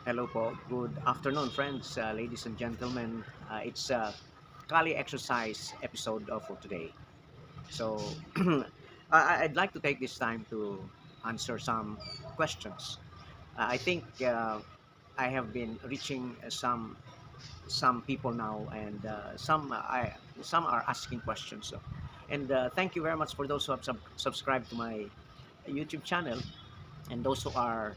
Hello po. Good afternoon, friends, ladies and gentlemen. It's a Kali exercise episode for today. So I'd like to take this time to answer some questions. I think I have been reaching some people now, and some are asking questions. And thank you very much for those who have subscribed to my YouTube channel, and those who are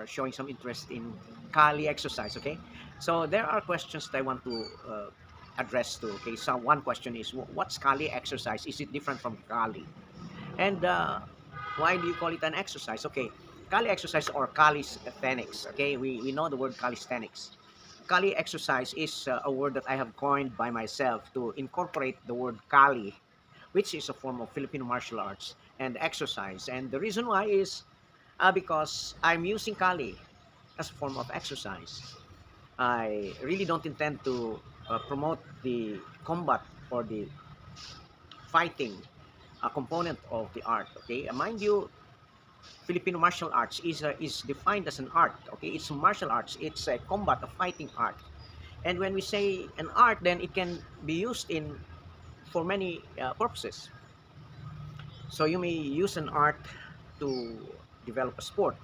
showing some interest in Kali exercise. Okay, so there are questions that I want to address to. Okay, so one question is, what's Kali exercise? Is it different from Kali? And why do you call it an exercise? Okay, Kali exercise or calisthenics. Okay, we know the word calisthenics. Kali exercise is a word that I have coined by myself to incorporate the word Kali, which is a form of Filipino martial arts and exercise. And the reason why is because I'm using Kali as a form of exercise. I really don't intend to promote the combat or the fighting component of the art. Okay, mind you, Filipino martial arts is defined as an art. Okay, it's martial arts. It's a combat, a fighting art. And when we say an art, then it can be used in for many purposes. So you may use an art to develop a sport,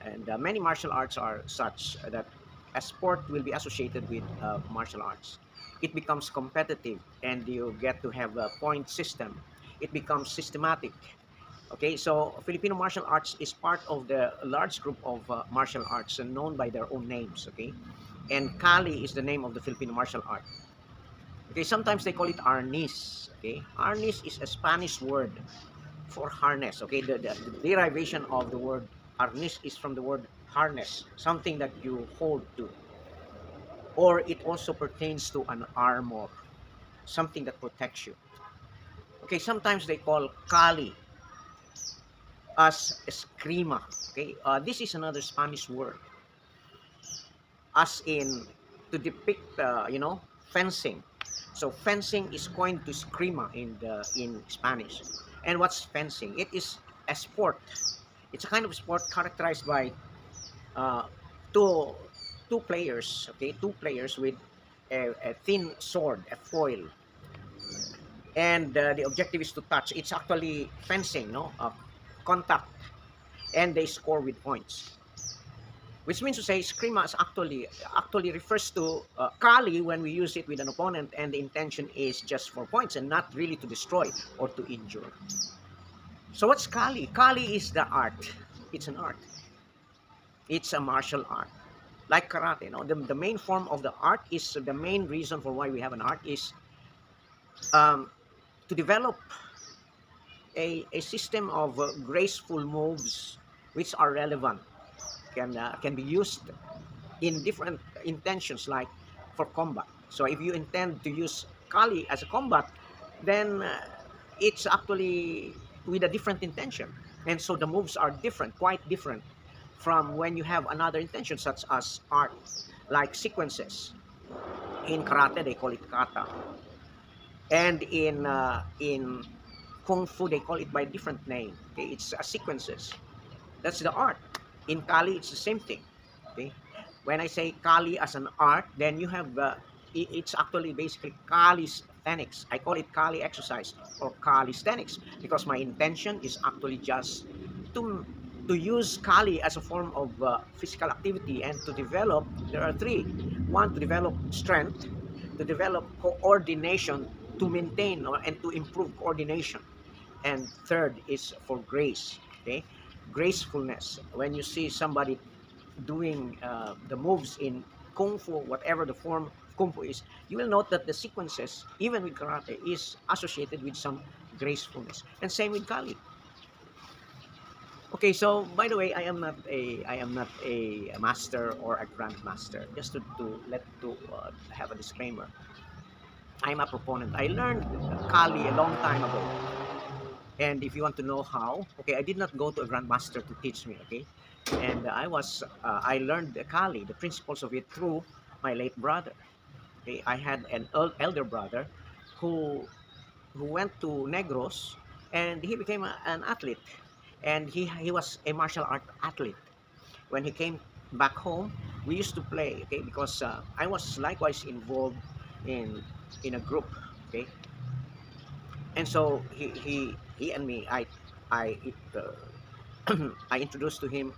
and many martial arts are such that a sport will be associated with martial arts. It becomes competitive, and you get to have a point system. It becomes systematic. Okay, so Filipino martial arts is part of the large group of martial arts and known by their own names. Okay, and Kali is the name of the Filipino martial art. Okay, sometimes they call it arnis. Okay, arnis is a Spanish word for harness. Okay, the derivation of the word arnis is from the word harness, something that you hold to, or it also pertains to an armor, something that protects you. Okay, sometimes they call Kali as eskrima. Okay, this is another Spanish word, as in to depict, fencing. So fencing is coined to eskrima in Spanish. And what's fencing? It is a sport. It's a kind of sport characterized by uh, two two players. Okay, two players with a thin sword, a foil, and the objective is to touch. It's actually fencing, no, contact, and they score with points. Which means to say, Skrima is actually refers to Kali when we use it with an opponent, and the intention is just for points and not really to destroy or to injure. So what's Kali? Kali is the art. It's an art. It's a martial art, like karate. No, the main form of the art is the main reason for why we have an art is um, to develop a system of graceful moves which are relevant, can be used in different intentions, like for combat. So if you intend to use Kali as a combat, then it's actually with a different intention. And so the moves are different, quite different from when you have another intention, such as art, like sequences. In karate, they call it kata. And in kung fu, they call it by a different name. Okay, it's sequences. That's the art. In Kali, it's the same thing. Okay, when I say Kali as an art, then you have it's actually basically calisthenics. I call it Kali exercise or calisthenics because my intention is actually just to to use Kali as a form of physical activity and to develop. There are three: one, to develop strength, to develop coordination, to maintain and to improve coordination, and third is for grace. Okay, gracefulness. When you see somebody doing the moves in kung fu, whatever the form of kung fu is, you will note that the sequences, even with karate, is associated with some gracefulness. And same with Kali. Okay, so by the way, I am not a master or a grandmaster. Just to have a disclaimer, I'm a proponent. I learned Kali a long time ago. And if you want to know how, okay, I did not go to a grandmaster to teach me, okay? And I learned the Kali, the principles of it through my late brother. Okay, I had an elder brother who went to Negros, and he became an athlete, and he was a martial art athlete. When he came back home, we used to play, okay, because I was likewise involved in a group, okay, and so he and me, I I introduced to him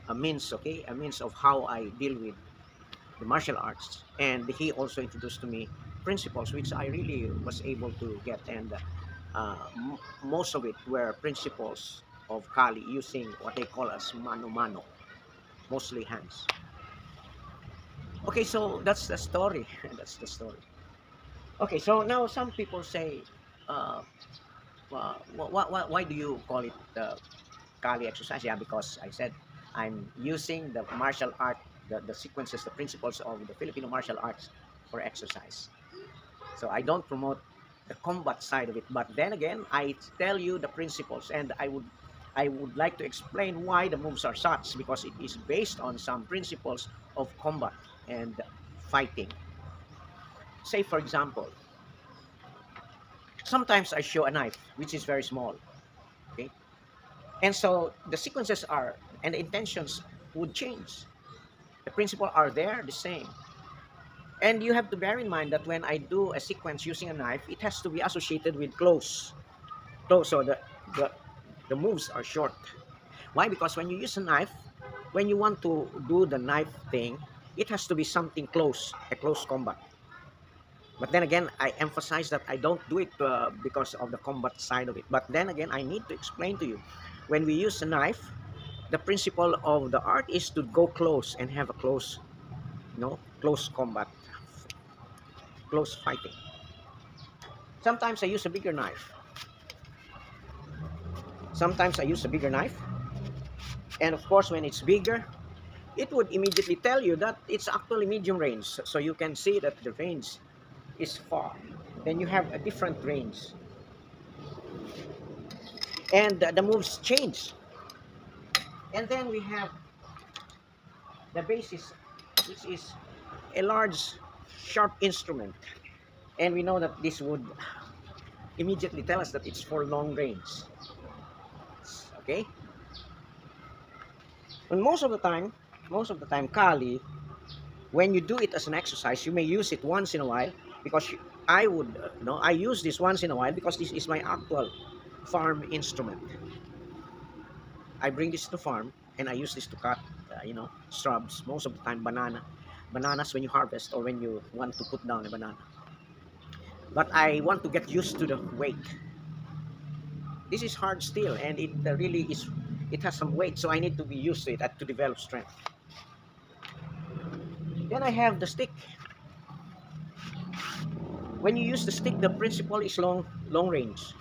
a means, okay, a means of how I deal with the martial arts, and he also introduced to me principles which I really was able to get, and most of it were principles of Kali using what they call as mano mano, mostly hands. Okay, so that's the story. That's the story. Okay, so now some people say, uh, why do you call it Kali exercise? Yeah, because I said I'm using the martial art, the sequences, the principles of the Filipino martial arts for exercise. So I don't promote the combat side of it, but then again, I tell you the principles, and I would like to explain why the moves are such, because it is based on some principles of combat and fighting. Say for example, sometimes I show a knife which is very small, okay, and so the sequences are and the intentions would change. The principles are there the same, and you have to bear in mind that when I do a sequence using a knife, it has to be associated with close, so the the moves are short. Why? Because when you use a knife, when you want to do the knife thing, it has to be something close, a close combat. But then again, I emphasize that I don't do it because of the combat side of it. But then again, I need to explain to you, when we use a knife, the principle of the art is to go close and have a close, close combat, close fighting. Sometimes I use a bigger knife. Sometimes I use a bigger knife. And of course, when it's bigger, it would immediately tell you that it's actually medium range. So you can see that the range is far. Then you have a different range. And the moves change. And then we have the basis, which is a large, sharp instrument. And we know that this would immediately tell us that it's for long range. Okay? And most of the time, Kali, when you do it as an exercise, you may use it once in a while, because I would, I use this once in a while because this is my actual farm instrument. I bring this to farm and I use this to cut, shrubs. Most of the time, bananas when you harvest or when you want to put down a banana. But I want to get used to the weight. This is hard steel, and it really is. It has some weight, so I need to be used to it to develop strength. Then I have the stick. When you use the stick, the principle is long range.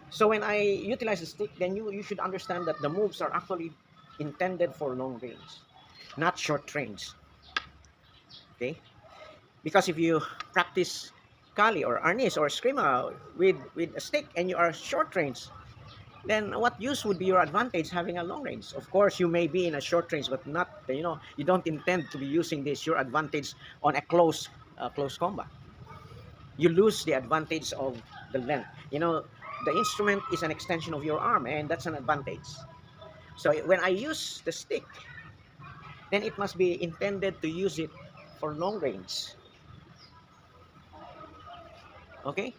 So when I utilize the stick, then you should understand that the moves are actually intended for long range, not short range. Okay? Because if you practice Kali or Arnis or Skrima with a stick and you are short range, then what use would be your advantage having a long range? Of course, you may be in a short range, but not, you don't intend to be using this, your advantage on a close combat. You lose the advantage of the length. The instrument is an extension of your arm, and that's an advantage. So when I use the stick, then it must be intended to use it for long range. Okay?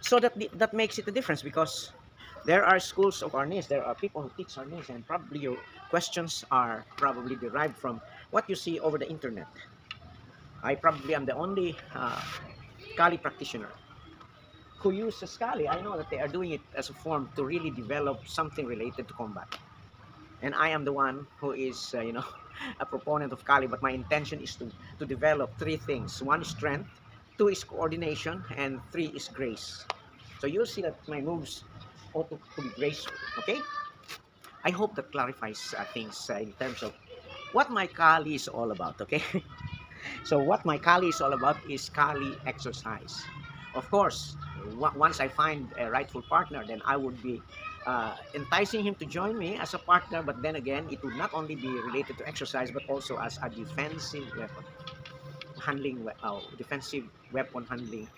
So that makes it a difference, because there are schools of Arnis, there are people who teach Arnis, and probably your questions are probably derived from what you see over the internet. I probably am the only Kali practitioner who uses Kali. I know that they are doing it as a form to really develop something related to combat. And I am the one who is, a proponent of Kali, but my intention is to develop three things. One is strength, two is coordination, and three is grace. So you'll see that my moves ought to be graceful, okay? I hope that clarifies things in terms of what my Kali is all about, okay? So what my Kali is all about is Kali exercise. Of course, once I find a rightful partner, then I would be enticing him to join me as a partner. But then again, it would not only be related to exercise, but also as a defensive weapon handling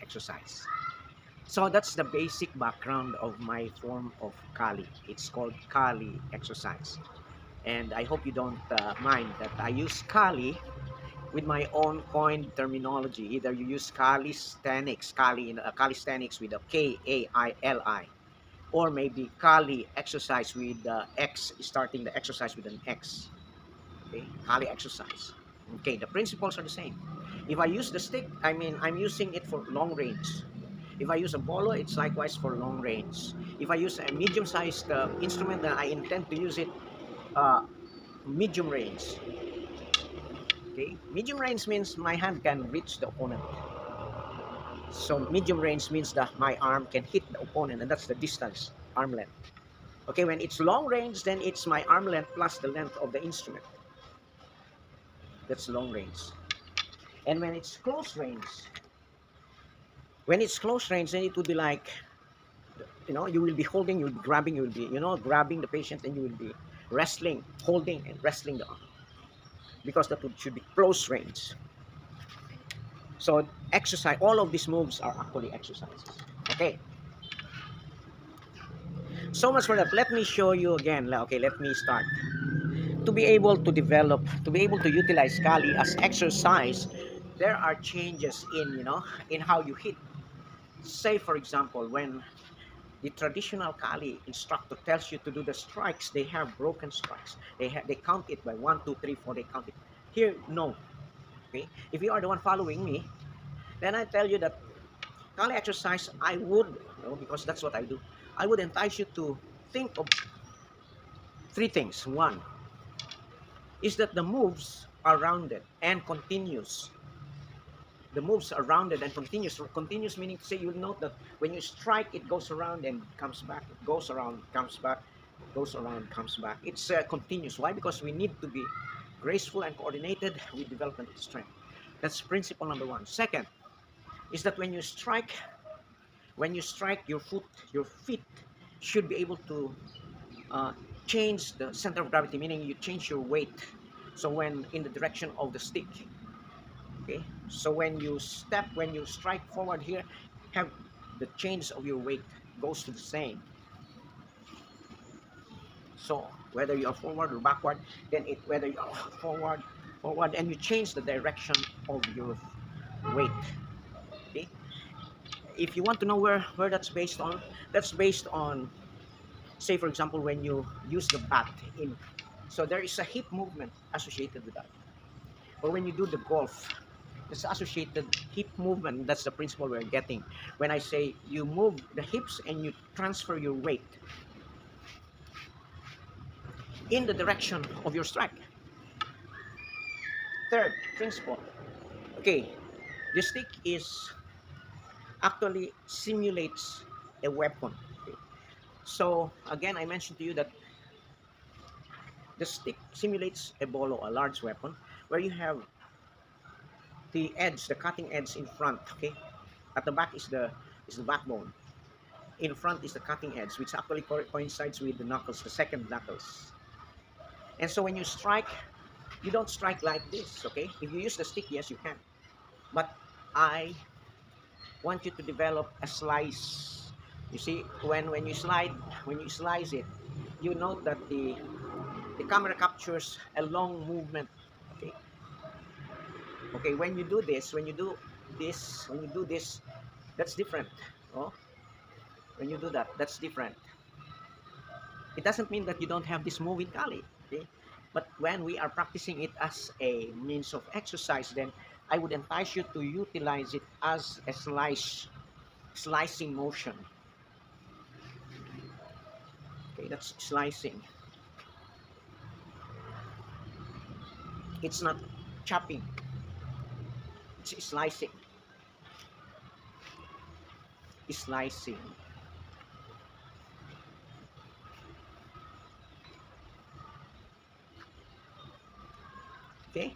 exercise. So that's the basic background of my form of Kali. It's called Kali exercise. And I hope you don't mind that I use Kali with my own coined terminology. Either you use calisthenics, calisthenics with a Kaili, or maybe Kali exercise with the X, starting the exercise with an X. Okay, Kali exercise. Okay, the principles are the same. If I use the stick, I mean I'm using it for long range. If I use a bolo, it's likewise for long range. If I use a medium-sized instrument, then I intend to use it uh, medium range. Okay, medium range means my hand can reach the opponent. So medium range means that my arm can hit the opponent, and that's the distance, arm length. Okay, when it's long range, then it's my arm length plus the length of the instrument. That's long range. And when it's close range, then it would be like, you will be holding, you will be grabbing, you will be, grabbing the patient, and you will be wrestling, holding and wrestling the arm, because should be close range. So exercise, all of these moves are actually exercises. Okay, so much for that. Let me show you again. Okay, let me start. To be able to develop, to be able to utilize Kali as exercise, there are changes in, in how you hit. Say, for example, when the traditional Kali instructor tells you to do the strikes, they have broken strikes. They count it by 1, 2, 3, 4. They count it. Here, no. Okay, if you are the one following me, then I tell you that Kali exercise, I would, because that's what I do. I would entice you to think of three things. One is that the moves are rounded and continuous. The moves are rounded and continuous. Continuous meaning to say, you'll note that when you strike, it goes around and comes back. It goes around, comes back, goes around, comes back. It's continuous. Why? Because we need to be graceful and coordinated with development of strength. That's principle number one. Second is that when you strike your feet should be able to uh, change the center of gravity, meaning you change your weight. So when in the direction of the stick, okay. So when you strike forward here, have the change of your weight goes to the same. So whether you are forward or backward, then whether you are forward, and you change the direction of your weight. Okay. If you want to know where that's based on, say for example, when you use the bat in, so there is a hip movement associated with that. Or when you do the golf, there's associated hip movement. That's the principle we're getting when I say you move the hips and you transfer your weight in the direction of your strike. Third principle, okay, the stick is actually simulates a weapon. Okay. So again, I mentioned to you that the stick simulates a bolo, a large weapon, where you have the edge, the cutting edge in front. Okay, at the back is the backbone. In front is the cutting edge, which actually coincides with the knuckles, the second knuckles. And so when you strike, you don't strike like this. Okay, if you use the stick, yes, you can. But I want you to develop a slice. You see, when you slice it, you note that the camera captures a long movement. Okay, okay. When you do this, that's different. Oh, when you do that, that's different. It doesn't mean that you don't have this move in Kali. Okay, but when we are practicing it as a means of exercise, then I would entice you to utilize it as a slicing motion. Okay, that's slicing. It's not chopping. It's slicing. Slicing. Okay,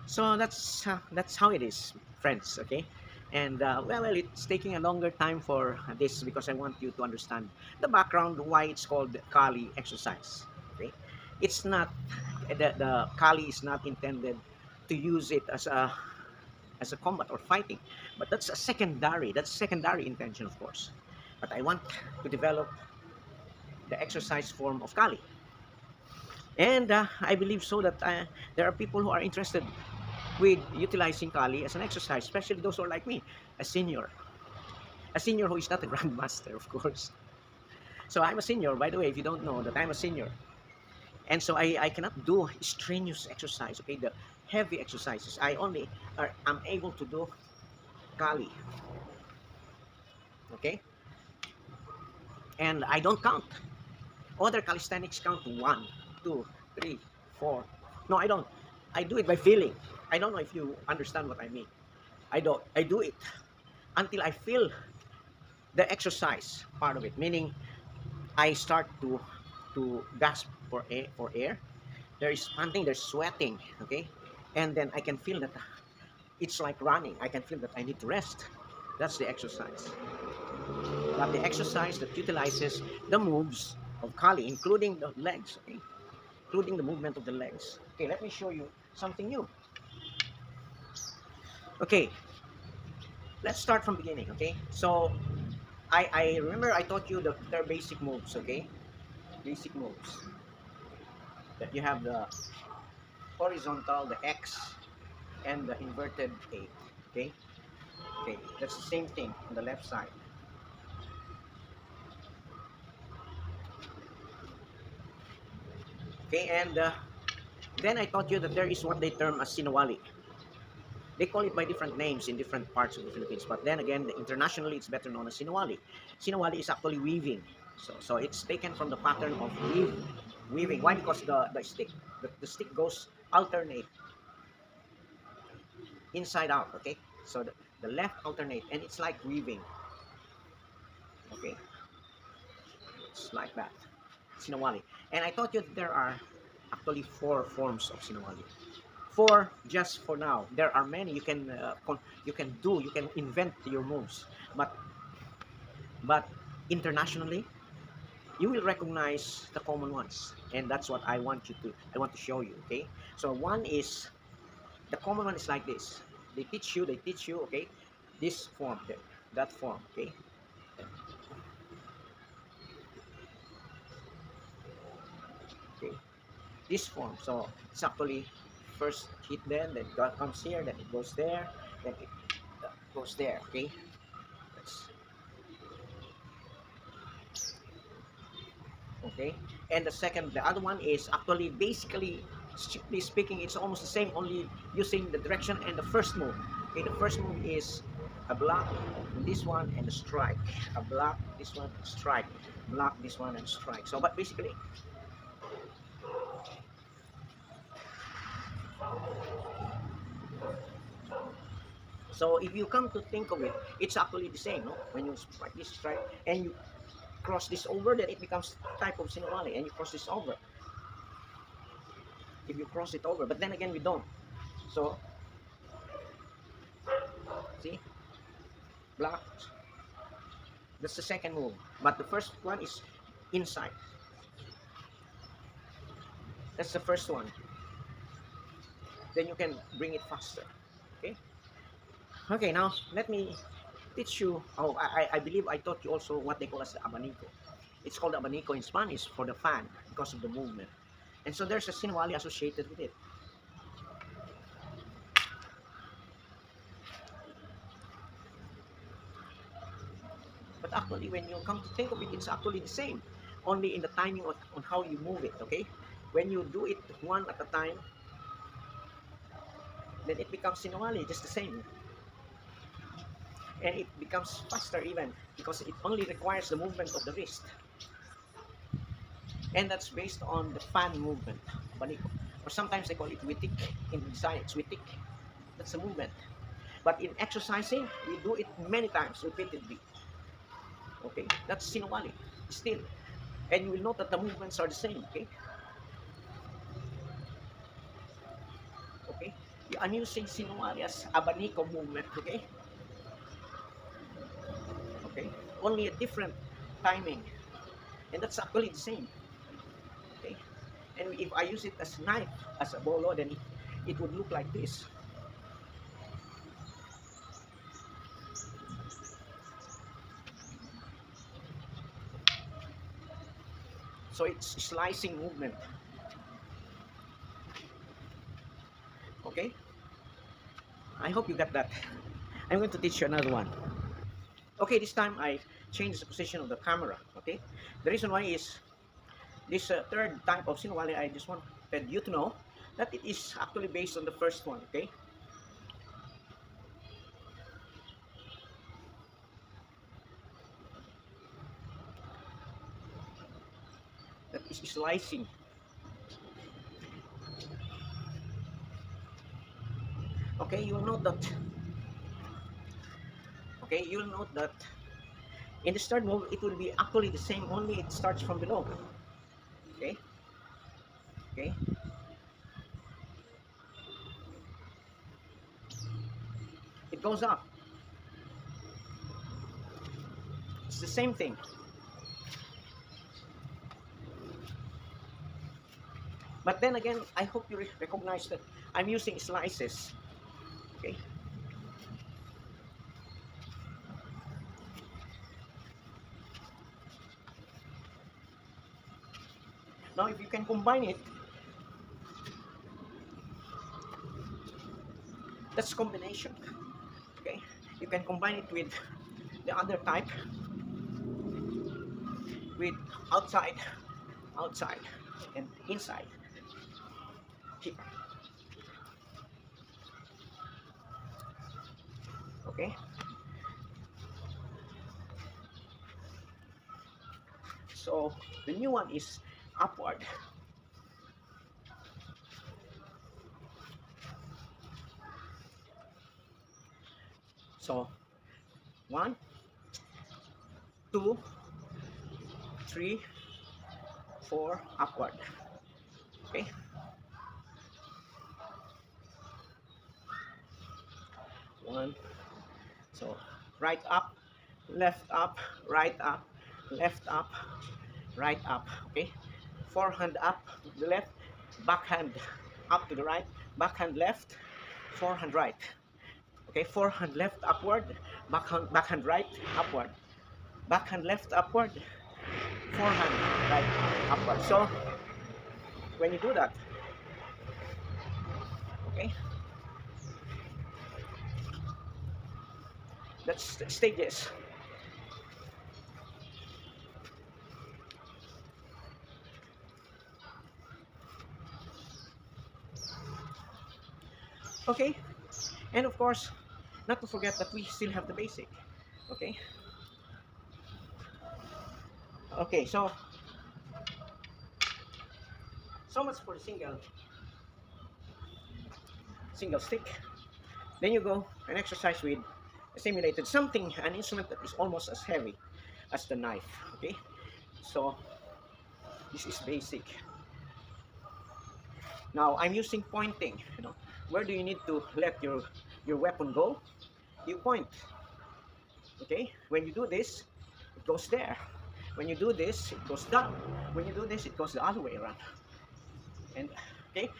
so that's how it is, friends. Okay, and well, it's taking a longer time for this because I want you to understand the background why it's called Kali exercise. Okay, it's not the Kali is not intended to use it as a combat or fighting, but that's secondary intention, of course. But I want to develop the exercise form of Kali. And I believe so that there are people who are interested with utilizing Kali as an exercise, especially those who are like me, a senior. A senior who is not a grandmaster, of course. So I'm a senior, by the way, if you don't know that I'm a senior. And so I cannot do strenuous exercise, okay, the heavy exercises. I'm able to do Kali, okay? And I don't count. Other calisthenics count one, two, three, four. No, I don't. I do it by feeling. I don't know if you understand what I mean. I do it until I feel the exercise part of it, meaning I start to gasp for air. There is panting, there's sweating, okay? And then I can feel that it's like running. I can feel that I need to rest. That's the exercise. But the exercise that utilizes the moves of Kali, including the legs, okay? Including the movement of the legs. Okay, let me show you something new. Okay, let's start from beginning, okay? So, I remember I taught you their basic moves, okay? Basic moves. That you have the horizontal, the X, and the inverted 8, okay? Okay, that's the same thing on the left side. Okay, and then I taught you that there is what they term as Sinawali. They call it by different names in different parts of the Philippines, but then again, internationally, it's better known as Sinawali. Sinawali is actually weaving, so it's taken from the pattern of weaving. Why? Because the stick goes alternate inside out. Okay, so the left alternate, and it's like weaving. Okay, it's like that. Sinawali, and I taught you that there are actually four forms of Sinawali. Four just for now. There are many you can invent your moves, but internationally you will recognize the common ones, and that's what I want to show you. Okay, so one is the common one is like this. They teach you, okay, this form, that form, okay. Okay, this form. So it's actually first hit, then it comes here, then it goes there, then it goes there. Okay, that's okay. And the other one is actually basically, strictly speaking, it's almost the same, only using the direction and the first move. Okay, the first move is a block, this one, and a strike. A block, this one, strike. Block, this one, and strike. So, but basically, so if you come to think of it, it's actually the same, no? When you strike this strike and you cross this over, then it becomes type of Sinawali, and you cross this over. If you cross it over, but then again, we don't. So, see, block. That's the second move. But the first one is inside. That's the first one. Then you can bring it faster. Okay. Okay. Now let me teach you. Oh, I believe I taught you also what they call as the abanico. It's called abanico in Spanish for the fan because of the movement. And so there's a Sinwali associated with it. But actually, when you come to think of it, it's actually the same. Only in the timing on how you move it. Okay. When you do it one at a time, then it becomes Sinwali, just the same. And it becomes faster even because it only requires the movement of the wrist, and that's based on the fan movement, abanico, or sometimes they call it witik. In design, it's witik. That's the movement. But in exercising, we do it many times repeatedly. Okay, that's Sinawali still, and you will note that the movements are the same. Okay, okay, I'm using Sinawali as abanico movement. Okay, okay, only a different timing, and that's actually the same. Okay, and if I use it as knife, as a bolo, then it would look like this. So it's slicing movement. Okay, I hope you got that. I'm going to teach you another one. Okay, this time I changed the position of the camera. Okay, the reason why is this third type of Sinawali, I just wanted you to know that it is actually based on the first one. Okay, that is slicing. Okay, you'll note that. Okay, you'll note that in the start move it will be actually the same, only it starts from below. Okay, okay, it goes up. It's the same thing. But then again, I hope you recognize that I'm using slices. Okay, now if you can combine it, that's combination. Okay, you can combine it with the other type, with outside, outside, and inside. Here. Okay, so the new one is upward. So 1, 2, 3, 4, upward. Okay, 1. So right up, left up, right up, left up, right up. Okay, forehand up to the left, backhand up to the right, backhand left, forehand right. Okay, forehand left upward, backhand right upward, backhand left upward, forehand right upward. So when you do that, okay, that's the stages. Okay, and of course, not to forget that we still have the basic. Okay, okay, so much for the single stick. Then you go and exercise with a simulated something, an instrument that is almost as heavy as the knife. Okay, so this is basic. Now I'm using pointing. Where do you need to let your weapon go? You point. Okay, when you do this, it goes there. When you do this, it goes down. When you do this, it goes the other way around. And okay,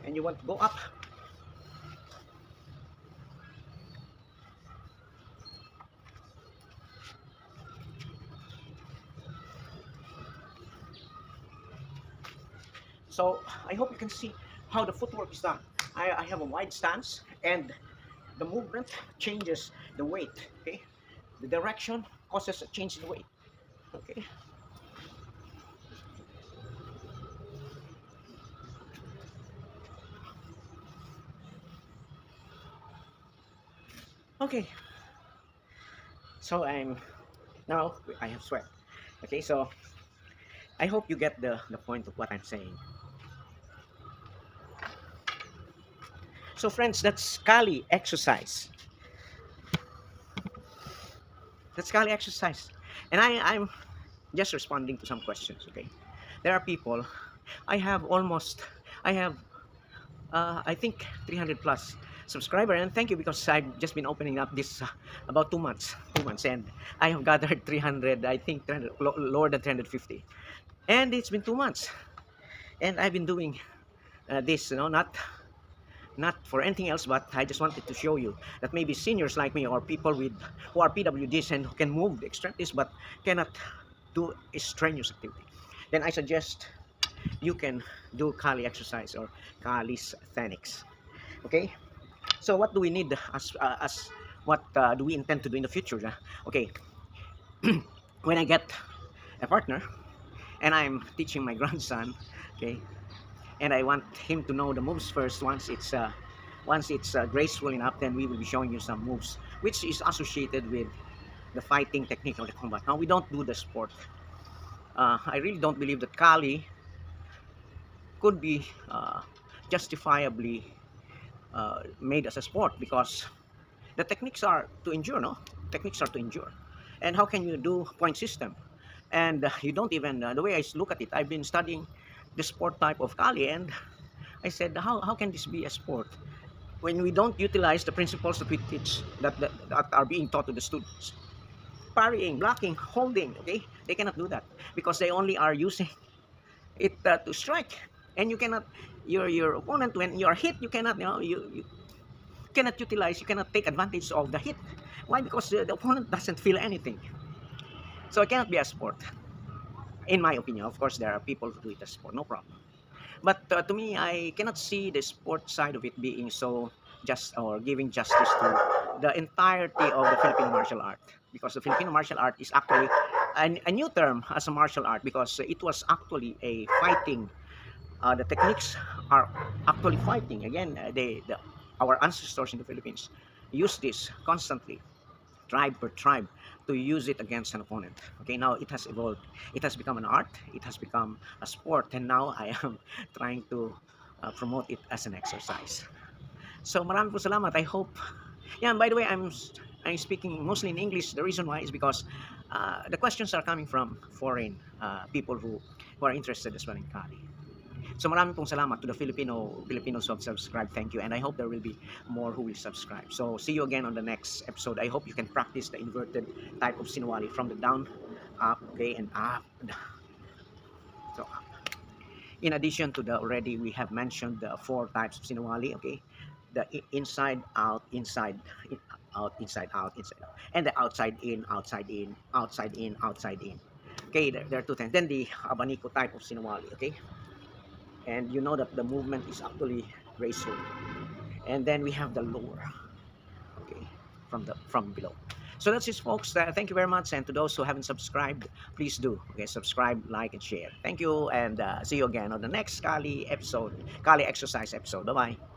and you want to go up. So I hope you can see how the footwork is done. I have a wide stance, and the movement changes the weight. Okay, the direction causes a change in weight. Okay, okay. So now I have sweat. Okay, so I hope you get the point of what I'm saying. So friends, that's Kali exercise. That's Kali exercise. And I'm just responding to some questions, okay? There are people, I have almost, I have, I think 300 plus subscriber, and thank you, because I've just been opening up this about 2 months, and I have gathered 300, I think 300, lower than 350. And it's been 2 months, and I've been doing this, not for anything else, but I just wanted to show you that maybe seniors like me, or people who are PWDs and who can move the extremities but cannot do a strenuous activity, then I suggest you can do Kali exercise or calisthenics. Okay, so what do we need as what do we intend to do in the future? Okay, when I get a partner and I'm teaching my grandson, okay, and I want him to know the moves first. Once it's graceful enough, then we will be showing you some moves, which is associated with the fighting technique of the combat. Now we don't do the sport. I really don't believe that Kali could be justifiably made as a sport because the techniques are to endure, no? Techniques are to endure. And how can you do point system? And you don't even, the way I look at it, I've been studying the sport type of Kali, and I said, how can this be a sport when we don't utilize the principles that we teach that are being taught to the students? Parrying, blocking, holding, okay? They cannot do that because they only are using it to strike. And you cannot, your opponent, when you are hit, you cannot, you cannot utilize, you cannot take advantage of the hit. Why? Because the opponent doesn't feel anything. So it cannot be a sport, in my opinion. Of course, there are people who do it as sport, no problem. But to me, I cannot see the sport side of it being so just or giving justice to the entirety of the Filipino martial art, because the Filipino martial art is actually a new term as a martial art because it was actually a fighting. The techniques are actually fighting. Again, our ancestors in the Philippines use this constantly, tribe per tribe, to use it against an opponent. Okay, now it has evolved. It has become an art. It has become a sport, and now I am trying to promote it as an exercise. So marami po salamat. I hope. Yeah, and by the way, I'm speaking mostly in English. The reason why is because the questions are coming from foreign people who are interested as well in Kali. So maraming pong salamat to the Filipinos who have subscribed. Thank you. And I hope there will be more who will subscribe. So see you again on the next episode. I hope you can practice the inverted type of Sinawali from the down, up, okay, and up. So in addition to the already we have mentioned the four types of Sinawali, okay, the inside out, out, inside out, inside out, and the outside in, outside in, outside in, outside in. Okay, there are two things. Then the abanico type of Sinawali, okay, and you know that the movement is actually graceful. And then we have the lower, okay, from below. So that's it, folks. Thank you very much, and to those who haven't subscribed, please do, okay, subscribe, like, and share. Thank you, and see you again on the next Kali episode, Kali exercise episode. Bye bye.